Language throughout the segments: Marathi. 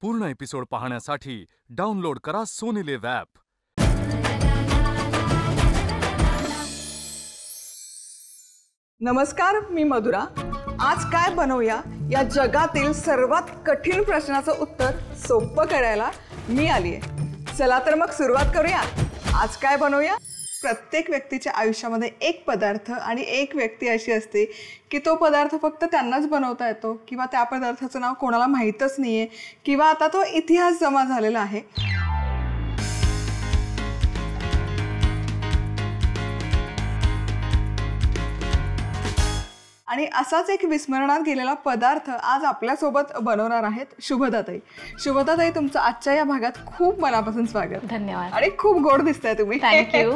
पूर्ण एपिसोड पाहण्यासाठी डाउनलोड करा सोनी लिव्ह ॲप। नमस्कार, मी मधुरा। आज काय बनवूया या जगातील सर्वात कठीण प्रश्नाचं उत्तर सोपं करायला मी आली आहे। चला तर मग सुरुवात करूया। आज काय बनवूया? प्रत्येक व्यक्तीच्या आयुष्यामध्ये एक पदार्थ आणि एक व्यक्ती अशी असते की तो पदार्थ फक्त त्यांनाच बनवता येतो किंवा त्या पदार्थाचं नाव कोणाला माहीतच नाहीये किंवा आता तो इतिहास जमा झालेला आहे। आणि असाच एक विस्मरणात गेलेला पदार्थ आज आपल्यासोबत बनवणार आहेत शुभदाताई। शुभदाताई, तुमचं आजच्या या भागात खूप मनापासून स्वागत। धन्यवाद। आणि खूप गोड दिसताय तुम्ही। थँक्यू।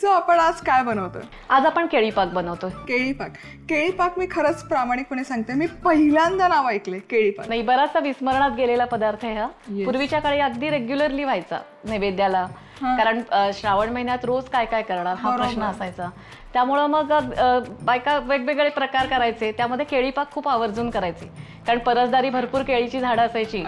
सो आपण आज काय बनवतोय? आज आपण केळी पाक बनवतोय। केळी पाक। केळी पाक मी खरंच प्रामाणिकपणे सांगते, मी पहिल्यांदा नाव ऐकले केळी पाक। नाही, बराचसा विस्मरणात गेलेला पदार्थ आहे हा। पूर्वीच्या काळी अगदी रेग्युलरली व्हायचा नैवेद्याला, कारण श्रावण महिन्यात रोज काय काय करणार हा प्रश्न असायचा। त्यामुळे मग बायका वेगवेगळे प्रकार करायचे, त्यामध्ये केळी पाक खूप आवर्जून करायचे, कारण परसदारी भरपूर केळीची झाडं असायची,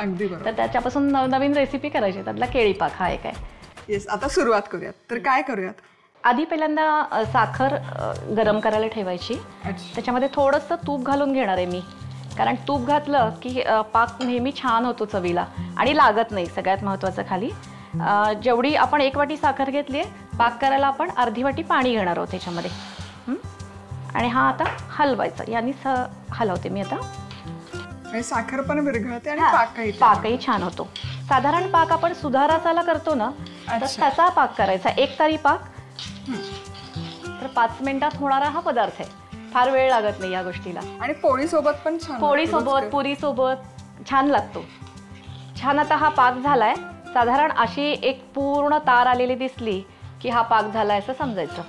तर त्याच्यापासून नवीन रेसिपी करायची, त्यातला केळी पाक हा एक आहे। येस, आता सुरुवात करूयात। तर काय करूयात? आधी पहिल्यांदा साखर गरम करायला ठेवायची, त्याच्यामध्ये थोडंसं तूप घालून घेणार आहे मी, कारण तूप घातलं की पाक नेहमी छान होतो चवीला आणि लागत नाही। सगळ्यात महत्त्वाचं खाली जेवढी आपण 1 वाटी साखर घेतली आहे, पाक करायला आपण अर्धी वाटी पाणी घेणार आहोत त्याच्यामध्ये। आणि हा आता हलवायचा, यानी हलवते मी आता। आणि साखर पण विरघळते आणि पाकही छान होतो। साधारण पाक आपण सुधारासाला करतो ना, तर तसा पाक करायचा, 1 तारी पाक। तर 5 मिनिटात होणारा हा पदार्थ आहे, फार वेळ लागत नाही या गोष्टीला। आणि पोळीसोबत पण छान, पोळीसोबत पुरीसोबत छान लागतो। छान आता हा पाक झालाय। साधारण अशी एक पूर्ण तार आलेली दिसली की हा पाक झालाय असं समजायचं।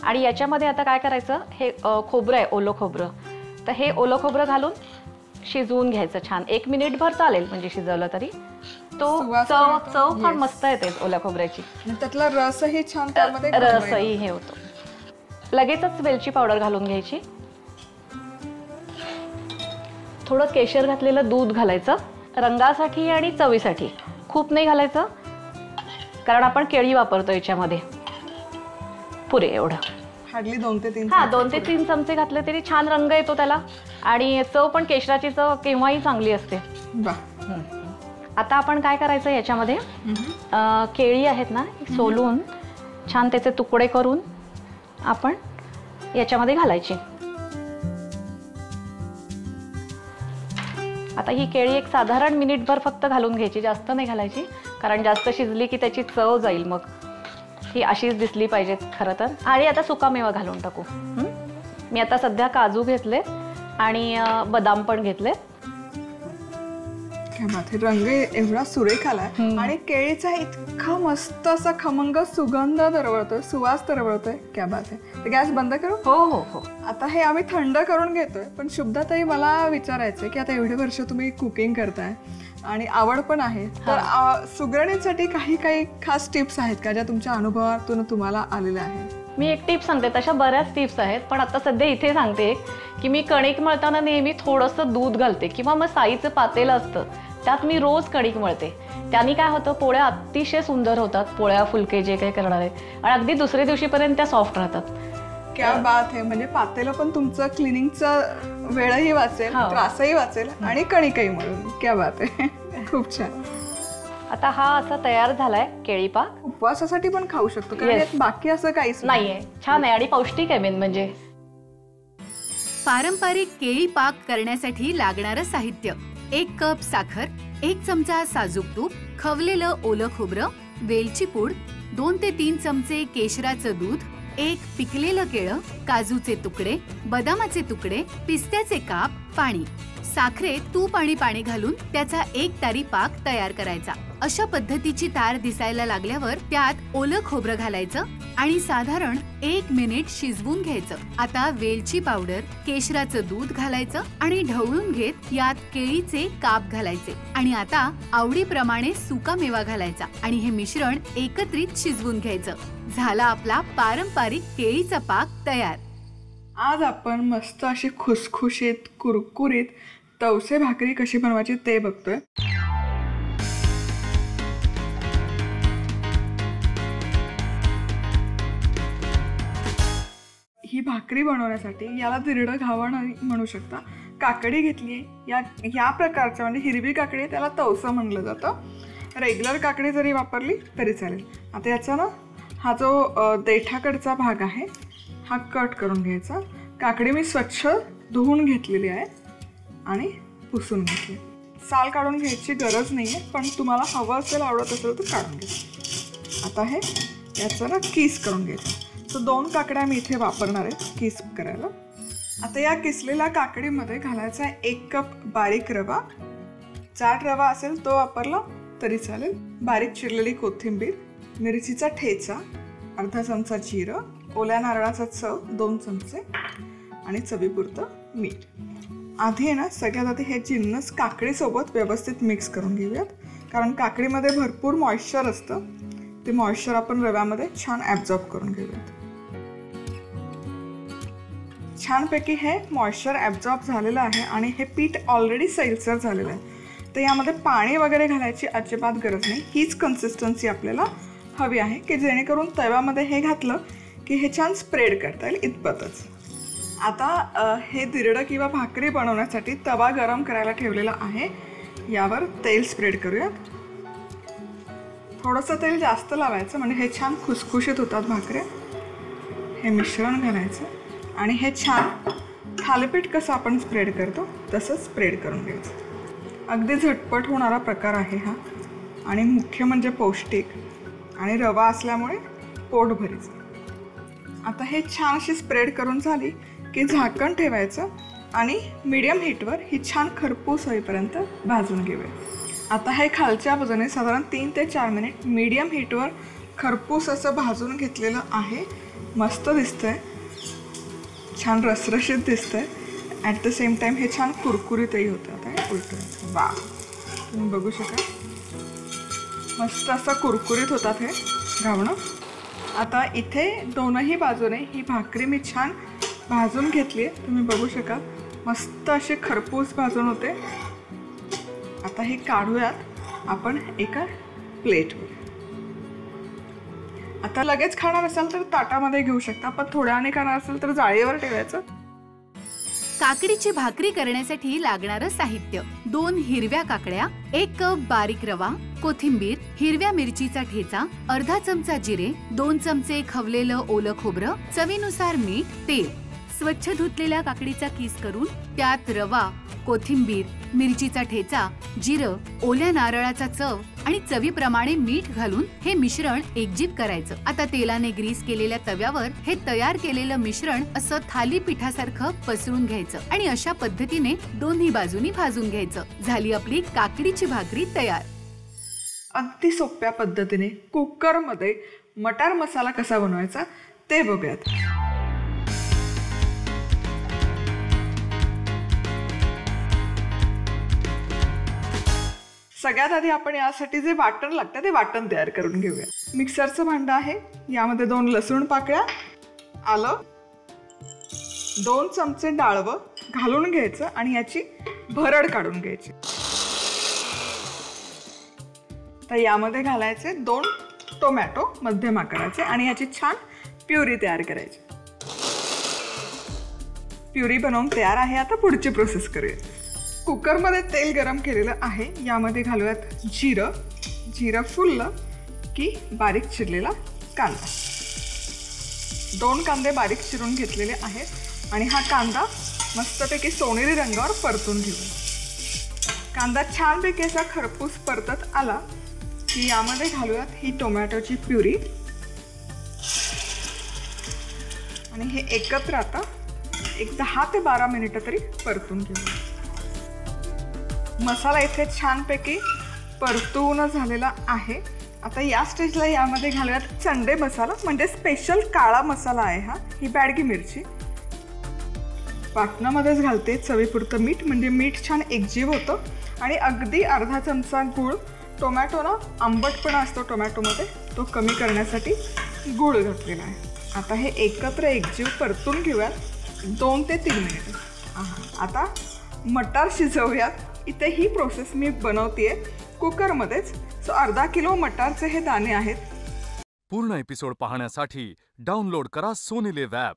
आणि याच्यामध्ये आता काय करायचं, हे खोबरं आहे, ओलं खोबरं, तर हे ओलं खोबरं घालून शिजवून घ्यायचं छान। 1 मिनिटभर चालेल, म्हणजे शिजवलं तरी तो चव पण मस्त येते ओल्या खोबऱ्याची। त्यातला रसही छान, रसही हे होतो। लगेचच वेलची पावडर घालून घ्यायची, थोडं केशर घातलेलं दूध घालायचं रंगासाठी आणि चवीसाठी, खूप नाही घालायचं, कारण आपण केळी वापरतो याच्यामध्ये। पुरे एवढं, हार्डली 2 ते 3 2 ते 3 चमचे घातले तरी छान रंग येतो त्याला, आणि चव पण केशराची चव केव्हाही चांगली असते। आता आपण काय करायचं, याच्यामध्ये केळी आहेत ना सोलून छान त्याचे तुकडे करून आपण याच्यामध्ये घालायची। आता ही केळी एक साधारण मिनिटभर फक्त घालून घ्यायची, जास्त नाही घालायची, कारण जास्त शिजली की त्याची चव जाईल, मग ही अशीच दिसली पाहिजे खरं तर। आणि आता सुकामेवा घालून टाकू। मी आता सध्या काजू घेतले आणि बदाम पण घेतले। रंग एवढा सुरेख आलाय आणि केळीचा इतका मस्त असा खमंग सुगंध दरवळतोय, सुवास दरवळतोय। क्या बात आहे। तर गॅस बंद करू? हो हो हो। आता हे आम्ही थंड करून घेतोय, पण शुभदाताई मला विचारायचंय की आता एवढे वर्ष तुम्ही कुकिंग करताय आणि आवड पण आहे, तर सुगरणींसाठी काही खास टिप्स आहेत का, ज्या तुमच्या अनुभवातून तुम्हाला आलेल्या आहेत? मी एक टिप सांगते, तशा बऱ्याच टिप्स आहेत, पण आता सध्या इथे सांगते की मी कणिक मळताना नेहमी थोडंसं दूध घालते, किंवा मग साईचं पातेलं असतं त्यात मी रोज कणिक मळते। त्यांनी काय होतं, पोळ्या अतिशय सुंदर होतात, पोळ्या फुलके जे काही करणार आहे, आणि अगदी दुसऱ्या दिवशीपर्यंत त्या सॉफ्ट राहतात। क्या बात आहे। म्हणजे पातेलं पण तुमचं क्लिनिंगचा वेळही वाचेल, त्रासही वाचेल आणि कणिकही मळून। क्या बात आहे, खूप छान। आता हा असा तयार झालाय केळी पाक। उपवासासाठी पण खाऊ शकतो, कारण बाकी असं काहीच नाहीये। छान आहे आणि पौष्टिक आहे मेन म्हणजे। पारंपरिक केळी पाक करण्यासाठी लागणारं साहित्य: 1 कप साखर, 1 चमचा साजूक तूप, खवलेलं ओलं खोबरं, वेलची पूड, 2 ते 3 चमचे केशराचं दूध, 1 पिकलेलं केळं, काजूचे तुकडे, बदामाचे तुकडे, पिस्त्याचे काप, पाणी। साखरेत तूप आणि पाणी घालून त्याचा 1 तारी पाक तयार करायचा। अशा पद्धतीची तार दिसायला लागल्यावर त्यात ओलं खोबरं घालायचं आणि साधारण 1 मिनिट शिजवून घ्यायचं। आता वेलची पावडर, केशराचं दूध घालायचं आणि ढवळून घेत यात केळीचे काप घालायचे आणि आता आवडीप्रमाणे सुका मेवा घालायचा आणि हे मिश्रण एकत्रित शिजवून घ्यायचं। झाला आपला पारंपरिक केळीचा पाक तयार। आज आपण मस्त अशी खुसखुशीत कुरकुरीत तवसे भाकरी कशी बनवायची ते बघतोय। ही भाकरी बनवण्यासाठी याला दिरडं घावण म्हणू शकता. काकडी घेतली आहे, या प्रकारच्या म्हणजे हिरवी काकडी आहे त्याला तवसं म्हणलं जातं. रेग्युलर काकडी जरी वापरली तरी चालेल. आता याचा ना हा जो देठाकडचा भाग आहे हा कट करून घ्यायचा. काकडी मी स्वच्छ धुवून घेतलेली आहे आणि पुसून घेतली. साल काढून घ्यायची गरज नाही आहे, पण तुम्हाला हवं असेल आवडत असेल तर काढून घ्या. आता हे याचं ना किस करून घ्यायचं. तर 2 काकड्या मी इथे वापरणार आहे किस करायला. आता या किसलेल्या काकडीमध्ये घालायचा आहे 1 कप बारीक रवा. जाड रवा असेल तो वापरला तरी चालेल. बारीक चिरलेली कोथिंबीर, मिरचीचा ठेचा, अर्धा चमचा जिरं, ओल्या नारळाचा चव 2 चमचे आणि चवीपुरतं मीठ. आधी आहे ना सगळ्यात आधी हे जिन्नस काकडीसोबत व्यवस्थित मिक्स करून घेऊयात, कारण काकडीमध्ये भरपूर मॉइश्चर असतं. ते मॉइश्चर आपण रव्यामध्ये छान ॲब्झॉर्ब करून घेऊयात. छानपैकी हे मॉइश्चर ॲब्झॉर्ब झालेलं आहे आणि हे पीठ ऑलरेडी सैलसर झालेलं आहे. तर यामध्ये पाणी वगैरे घालायची अजिबात गरज नाही. हीच कन्सिस्टन्सी आपल्याला हवी आहे की जेणेकरून तव्यामध्ये हे घातलं की हे छान स्प्रेड करता येईल इतपतच. आता हे दिरडं किंवा भाकरी बनवण्यासाठी तवा गरम करायला ठेवलेला आहे. यावर तेल स्प्रेड करूयात. थोडंसं तेल जास्त लावायचं म्हणजे हे छान खुसखुशीत होतात भाकऱ्या. हे मिश्रण घालायचं आणि हे छान थालीपीठ कसं आपण स्प्रेड करतो तसं स्प्रेड करून घ्यायचं. अगदी झटपट होणारा प्रकार आहे हा आणि मुख्य म्हणजे पौष्टिक आणि रवा असल्यामुळे पोटभरीचं. आता हे छान अशी स्प्रेड करून झाली की झाकण ठेवायचं आणि मीडियम हीटवर ही छान खरपूस होईपर्यंत भाजून घेऊया. आता हे खालच्या बाजूने साधारण 3 ते 4 मिनिट मीडियम हीटवर खरपूस असं भाजून घेतलेलं आहे. मस्त दिसतंय, छान रसरशीत दिसतंय. ॲट द सेम टाईम हे छान कुरकुरीतही होतं. आता हे उलटं वा, तुम्ही बघू शकाल मस्त असं कुरकुरीत होतात हे घावणं. आता इथे दोनही बाजूने ही भाकरी मी छान भाजून घेतली आहे. तुम्ही बघू शकाल मस्त अशी खरपूस भाजून होते. आता हे काढूयात आपण एका प्लेटवर. आता लगेच खाणार असाल तर ताटामध्ये घेऊ शकता, पण थोड्या वेळाने खाणार असेल तर जाळीवर ठेवायचं. काकडीची भाकरी करण्यासाठी लागणारं साहित्य: 2 हिरव्या काकड्या, 1 कप बारीक रवा, कोथिंबीर, हिरव्या मिरचीचा ठेचा, अर्धा चमचा जिरे, 2 चमचे खवलेलं ओलं खोबरं, चवीनुसार मीठ, तेल. स्वच्छ धुतलेल्या काकडीचा किस करून त्यात रवा, कोथिंबीर, मिरचीचा ठेचा, जिरं, ओल्या नारळाचा चव आणि चवीप्रमाणे मीठ घालून हे मिश्रण एकजीव करायचं. आता तेलाने ग्रीस केलेल्या तव्यावर हे तयार केलेलं मिश्रण असं थालीपीठासारखं पसरून घ्यायचं आणि अशा पद्धतीने दोन्ही बाजूनी भाजून घ्यायचं. झाली आपली काकडीची भाकरी तयार. अगदी सोप्या पद्धतीने कुकरमध्ये मटार मसाला कसा बनवायचा ते बघूयात. सगळ्यात आधी आपण यासाठी जे वाटण लागतं ते वाटण तयार करून घेऊया. मिक्सरचं भांडं आहे, यामध्ये 2 लसूण पाकळ्या, आलं, 2 चमचे डाळवं घालून घ्यायचं आणि याची भरड काढून घ्यायची. तर यामध्ये घालायचे 2 टोमॅटो मध्यम आकाराचे आणि याची छान प्युरी तयार करायची. प्युरी बनवून तयार आहे. आता पुढची प्रोसेस करूया. कुकरमध्ये तेल गरम केलेलं आहे, यामध्ये घालूयात जिरं. जिरं फुललं की बारीक चिरलेला कांदा. 2 कांदे बारीक चिरून घेतलेले आहेत आणि हा कांदा मस्तपैकी सोनेरी रंगावर परतून घेऊया. कांदा छानपैकी असा खरपूस परतत आला की यामध्ये घालूयात ही टोमॅटोची प्युरी आणि हे एकत्र आता एक 10 ते 12 मिनिटं तरी परतून घेऊया. मसाला इथे छानपैकी परतून झालेला आहे. आता या स्टेजला यामध्ये घालूयात चंडे मसाला, म्हणजे स्पेशल काळा मसाला आहे हा. ही बॅडगी मिरची वाटणामध्येच घालते. चवीपुरतं मीठ, म्हणजे मीठ छान एकजीव होतं आणि अगदी अर्धा चमचा गूळ. टोमॅटोला आंबटपणा असतो टोमॅटोमध्ये, तो कमी करण्यासाठी गूळ घातलेला आहे. आता हे एकत्र एकजीव परतून घेऊयात 2 ते 3 मिनिट. आता मटार शिजवूयात. इथे ही प्रोसेस मी बनवतेय कुकरमध्येच. सो अर्धा किलो मटारचे हे दाणे आहेत. पूर्ण एपिसोड पाहण्यासाठी डाउनलोड करा सोनी लिव्ह ॲप.